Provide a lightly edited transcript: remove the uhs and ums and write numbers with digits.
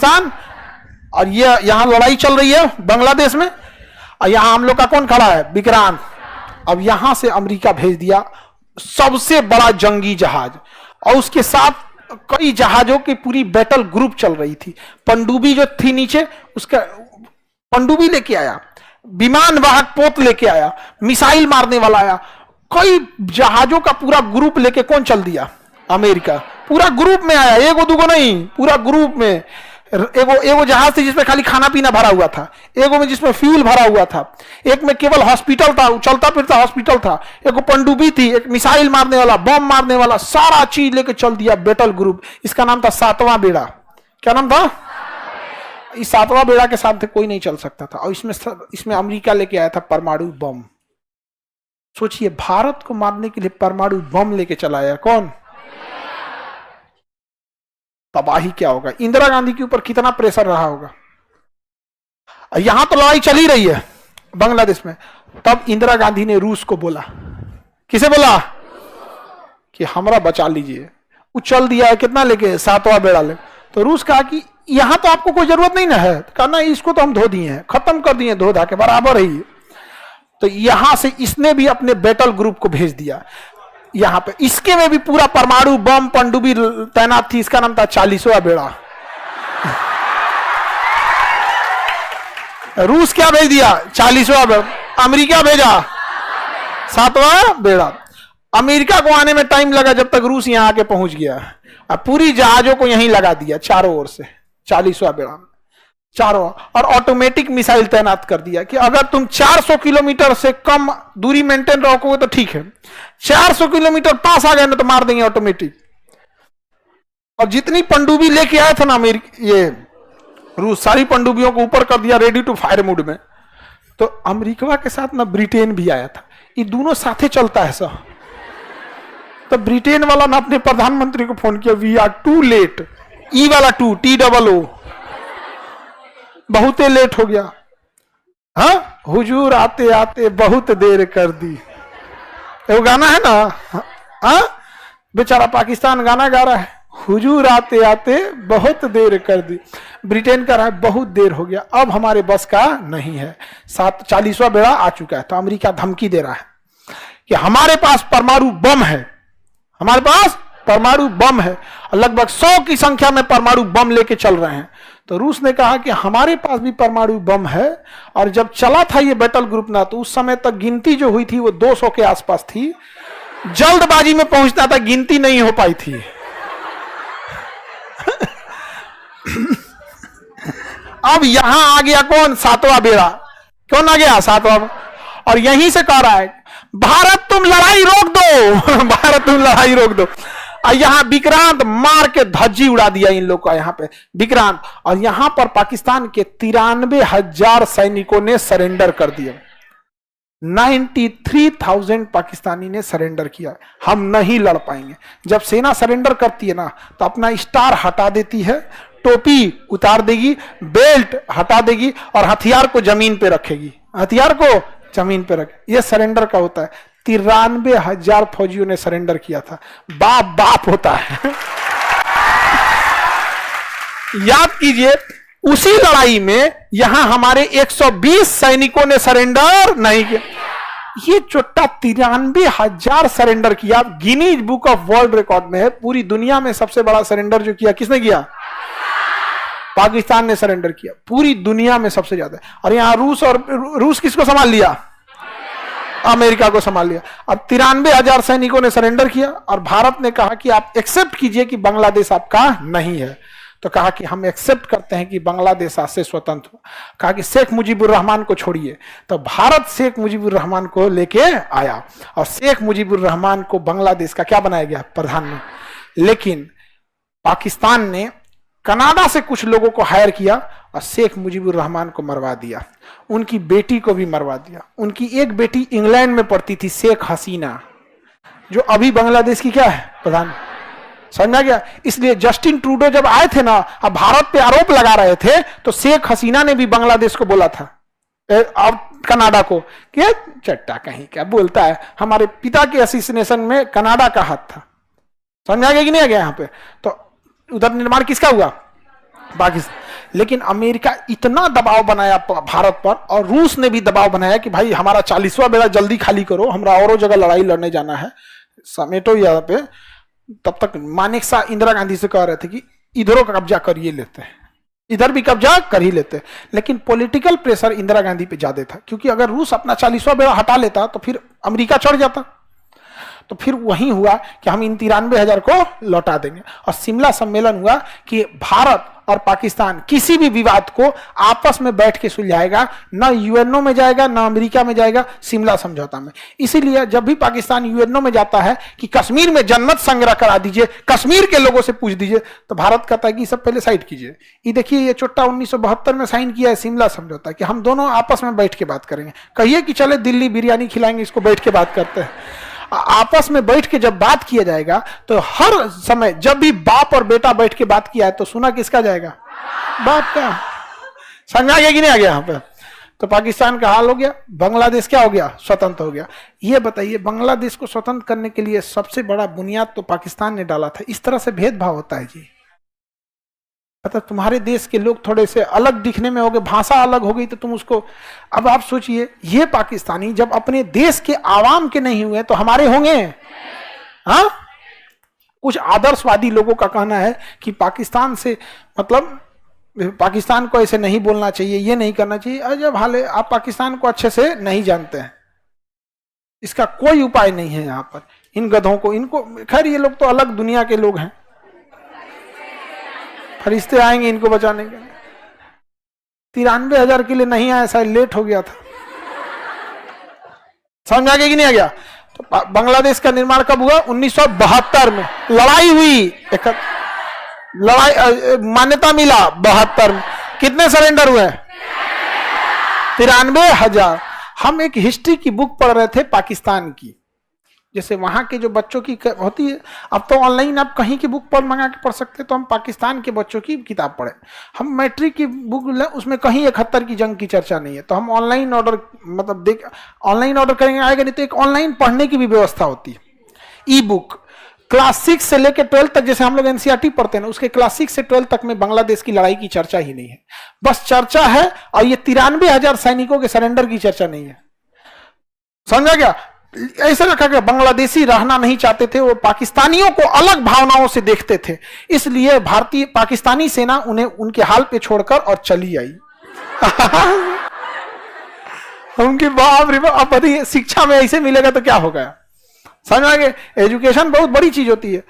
पाकिस्तान, और ये यहां लड़ाई चल रही है बांग्लादेश में, और यहां हम लोग का कौन खड़ा है? विक्रांत। अब यहां से अमेरिका भेज दिया सबसे बड़ा जंगी जहाज, और उसके साथ कई जहाजों की पूरी बैटल ग्रुप चल रही थी। पनडुब्बी जो थी नीचे, उसका पनडुब्बी लेके आया, विमान वाहक पोत लेके आया, मिसाइल मारने वाला आया, कई जहाजों का पूरा ग्रुप लेके कौन चल दिया? अमेरिका। पूरा ग्रुप में आया, एगो दूगो नहीं, पूरा ग्रुप में। एगो जहाज थी जिसमें खाली खाना पीना भरा हुआ था, एगो में जिसमें फ्यूल भरा हुआ था, एक में केवल हॉस्पिटल था, चलता फिरता हॉस्पिटल था, एगो पनडुब्बी थी, एक मिसाइल मारने वाला, बम मारने वाला, सारा चीज लेके चल दिया बैटल ग्रुप। इसका नाम था सातवां बेड़ा। क्या नाम था? इस सातवां बेड़ा के साथ कोई नहीं चल सकता था, और इसमें अमेरिका लेके आया था परमाणु बम। सोचिए, भारत को मारने के लिए परमाणु बम लेके चला आया कौन? तबाही क्या होगा, इंदिरा गांधी के ऊपर कितना प्रेशर रहा होगा। यहां तो लड़ाई चली रही है बांग्लादेश में, तब इंदिरा गांधी ने रूस को बोला, किसे बोला? कि हमरा बचा लीजिए। वो चल दिया है कितना लेके? सातवां बेड़ा ले। तो रूस कहा कि यहां तो आपको कोई जरूरत नहीं ना है, कहा ना इसको तो हम धो दिए हैं, खत्म कर दिए, धो धा के बराबर है ये। तो यहां से इसने भी अपने बैटल ग्रुप को भेज दिया यहां पे, इसके में भी पूरा परमाणु बम पनडुब्बी तैनात थी। इसका नाम था 40वां बेड़ा। रूस क्या भेज दिया? 40वां बेड़ा। अमेरिका भेजा 7वां बेड़ा। अमेरिका को आने में टाइम लगा, जब तक रूस यहां आके पहुंच गया। अब पूरी जहाजों को यहीं लगा दिया चारों ओर से, 40वां बेड़ा चारों, और ऑटोमेटिक मिसाइल तैनात कर दिया कि अगर तुम 400 किलोमीटर से कम दूरी मेंटेन रखोगे तो ठीक है, 400 किलोमीटर पास आ गए ना तो मार देंगे ऑटोमेटिक। और जितनी पनडुब्बी लेके आया था ना ये रूस, सारी पनडुब्बियों को ऊपर कर दिया रेडी टू फायर मोड में। तो अमेरिका के साथ ना ब्रिटेन भी आया था, ये दोनों साथे चलता है सर। तो ब्रिटेन वाला ना अपने प्रधानमंत्री को फोन किया, वी आर टू लेट, ई वाला टू, TOO, बहुत लेट हो गया। हाँ, हुजूर आते आते बहुत देर कर दी, वो गाना है ना। हाँ, बेचारा पाकिस्तान गाना गा रहा है, हुजूर आते आते बहुत देर कर दी। ब्रिटेन का रहा है बहुत देर हो गया, अब हमारे बस का नहीं है। 40वां बेड़ा आ चुका है। तो अमेरिका धमकी दे रहा है कि हमारे पास परमाणु बम है, हमारे पास परमाणु बम है, लगभग 100 की संख्या में परमाणु बम लेके चल रहे हैं। तो रूस ने कहा कि हमारे पास भी परमाणु बम है, और जब चला था ये बैटल ग्रुप ना, तो उस समय तक गिनती जो हुई थी वो 200 के आसपास थी। जल्दबाजी में पहुंचना था, गिनती नहीं हो पाई थी। अब यहां आ गया कौन? 7वां बेड़ा। कौन आ गया? 7वां। और यहीं से कह रहा है, भारत तुम लड़ाई रोक दो, भारत तुम लड़ाई रोक दो। और यहां विक्रांत मार के धज्जी उड़ा दिया इन लोग का यहां पे विक्रांत। और यहां पर पाकिस्तान के 93,000 सैनिकों ने सरेंडर कर दिया। 93,000 पाकिस्तानी ने सरेंडर किया। हम नहीं लड़ पाएंगे। जब सेना सरेंडर करती है ना, तो अपना स्टार हटा देती है, टोपी उतार देगी, बेल्ट हटा देगी, और हथियार को जमीन पे रखेगी, हथियार को जमीन पे रखे। ये सरेंडर का होता है। 93,000 फौजियों ने सरेंडर किया था। बाप बाप होता है। याद कीजिए, उसी लड़ाई में यहां हमारे 120 सैनिकों ने सरेंडर नहीं किया। ये चोट्टा 93,000 सरेंडर किया। Guinness book of world record में है। पूरी दुनिया में सबसे बड़ा सरेंडर जो किया, किसने किया? पाकिस्तान ने सरेंडर किया, पूरी दुनिया में सबसे ज्यादा। और यहां रूस किसको संभाल लिया? अमेरिका को संभाल लिया। अब 93,000 सैनिकों ने सरेंडर किया, और भारत ने कहा कि आप एक्सेप्ट कीजिए कि बांग्लादेश आपका नहीं है। तो कहा कि हम एक्सेप्ट करते हैं कि बांग्लादेश आज से स्वतंत्र हो। कहा कि शेख मुजीबुर रहमान को छोड़िए। तो भारत शेख मुजीबुर रहमान को लेके आया, और शेख मुजीबुर रहमान को बांग्लादेश का क्या बनाया गया? प्रधानमंत्री। लेकिन पाकिस्तान ने कनाडा से कुछ लोगों को हायर किया, और शेख मुजीबुर रहमान को मरवा दिया। उनकी बेटी को भी मरवा दिया। उनकी एक बेटी इंग्लैंड में पढ़ती थी, शेख हसीना, जो अभी बांग्लादेश की क्या है? प्रधान। समझ में गया? इसलिए जस्टिन ट्रूडो जब आए थे ना, अब भारत पे आरोप लगा रहे थे, तो शेख हसीना ने भी बांग्लादेश को बोला था, अब कनाडा को, कि चट्टा कहीं क्या बोलता है, हमारे पिता के असिस्नेशन में कनाडा का हाथ था। समझ में आ गया कि नहीं आ गया? यहां पे तो उधर निर्माण किसका हुआ? पाकिस्तान। लेकिन अमेरिका इतना दबाव बनाया भारत पर, और रूस ने भी दबाव बनाया कि भाई हमारा 40वां बेड़ा जल्दी खाली करो, हमरा औरों जगह लड़ाई लड़ने जाना है, समेटो यहाँ पे। तब तक मानेकशॉ इंदिरा गांधी से कह रहे थे कि इधरों का कब्जा करिए लेते हैं, इधर भी कब्जा कर ही लेते। लेकिन पॉलिटिकल प्रेशर इंदिरा गांधी पे ज्यादा था, क्योंकि अगर रूस अपना 40वां बेड़ा हटा लेता तो फिर अमेरिका चढ़ जाता। तो फिर वही हुआ कि हम इन 93,000 को लौटा देंगे। और शिमला सम्मेलन हुआ कि भारत और पाकिस्तान किसी भी विवाद को आपस में बैठ के सुलझाएगा, न यूएनओ में जाएगा न अमेरिका में जाएगा, शिमला समझौता में। इसीलिए जब भी पाकिस्तान यूएनओ में जाता है कि कश्मीर में जनमत संग्रह करा दीजिए, कश्मीर के लोगों से पूछ दीजिए, तो भारत कहता है कि सब पहले साइड कीजिए। ये देखिए, ये चुट्टा 1972 में साइन किया है शिमला समझौता कि हम दोनों आपस में बैठ के बात करेंगे। कहिए कि चले दिल्ली बिरयानी खिलाएंगे, इसको बैठ के बात करते हैं। आपस में बैठ के जब बात किया जाएगा तो हर समय जब भी बाप और बेटा बैठ के बात किया है तो सुना किसका जाएगा? बाप का। समझ आ गया कि नहीं आ गया? यहाँ पे तो पाकिस्तान का हाल हो गया, बांग्लादेश क्या हो गया? स्वतंत्र हो गया। ये बताइए, बांग्लादेश को स्वतंत्र करने के लिए सबसे बड़ा बुनियाद तो पाकिस्तान ने डाला था। इस तरह से भेदभाव होता है जी। मतलब तुम्हारे देश के लोग थोड़े से अलग दिखने में हो गए, भाषा अलग हो गई तो तुम उसको। अब आप सोचिए, ये पाकिस्तानी जब अपने देश के आवाम के नहीं हुए तो हमारे होंगे? हाँ, कुछ आदर्शवादी लोगों का कहना है कि पाकिस्तान से मतलब पाकिस्तान को ऐसे नहीं बोलना चाहिए, ये नहीं करना चाहिए। अजब हाल है, आप पाकिस्तान को अच्छे से नहीं जानते हैं। इसका कोई उपाय नहीं है यहाँ पर। इन गधों को, इनको, खैर ये लोग तो अलग दुनिया के लोग हैं, फरिश्ते आएंगे इनको बचाने के लिए। 93,000 के लिए नहीं आया, शायद लेट हो गया था। समझ आ गया कि नहीं आ गया? तो बांग्लादेश का निर्माण कब हुआ? 1972 में लड़ाई हुई, लड़ाई मान्यता मिला 72 में। कितने सरेंडर हुए? 93,000। हम एक हिस्ट्री की बुक पढ़ रहे थे पाकिस्तान की, जैसे वहां के जो बच्चों की होती है, अब तो ऑनलाइन आप कहीं की बुक पर मंगा के पढ़ सकते हैं, तो हम पाकिस्तान के बच्चों की किताब पढ़े। हम मैट्रिक की बुक लें, उसमें कहीं 71 की जंग की चर्चा नहीं है, तो हम ऑनलाइन ऑर्डर मतलब ऑनलाइन ऑर्डर करेंगे, आएगा नहीं। तो एक ऑनलाइन पढ़ने की भी व्यवस्था होती है, ई बुक। क्लास 6 से लेकर 12 तक, जैसे हम लोग एनसीईआरटी पढ़ते हैं ना, उसके क्लास 6 से 12 तक में बांग्लादेश की लड़ाई की चर्चा ही नहीं है। बस चर्चा है, और ये 93,000 सैनिकों के सरेंडर की चर्चा नहीं है। समझा क्या? ऐसा रखा गया, बांग्लादेशी रहना नहीं चाहते थे, वो पाकिस्तानियों को अलग भावनाओं से देखते थे, इसलिए भारतीय पाकिस्तानी सेना उन्हें उनके हाल पे छोड़कर और चली आई। उनकी बाप रे बाप, शिक्षा में ऐसे मिलेगा तो क्या होगा? समझ आ गया? एजुकेशन बहुत बड़ी चीज होती है।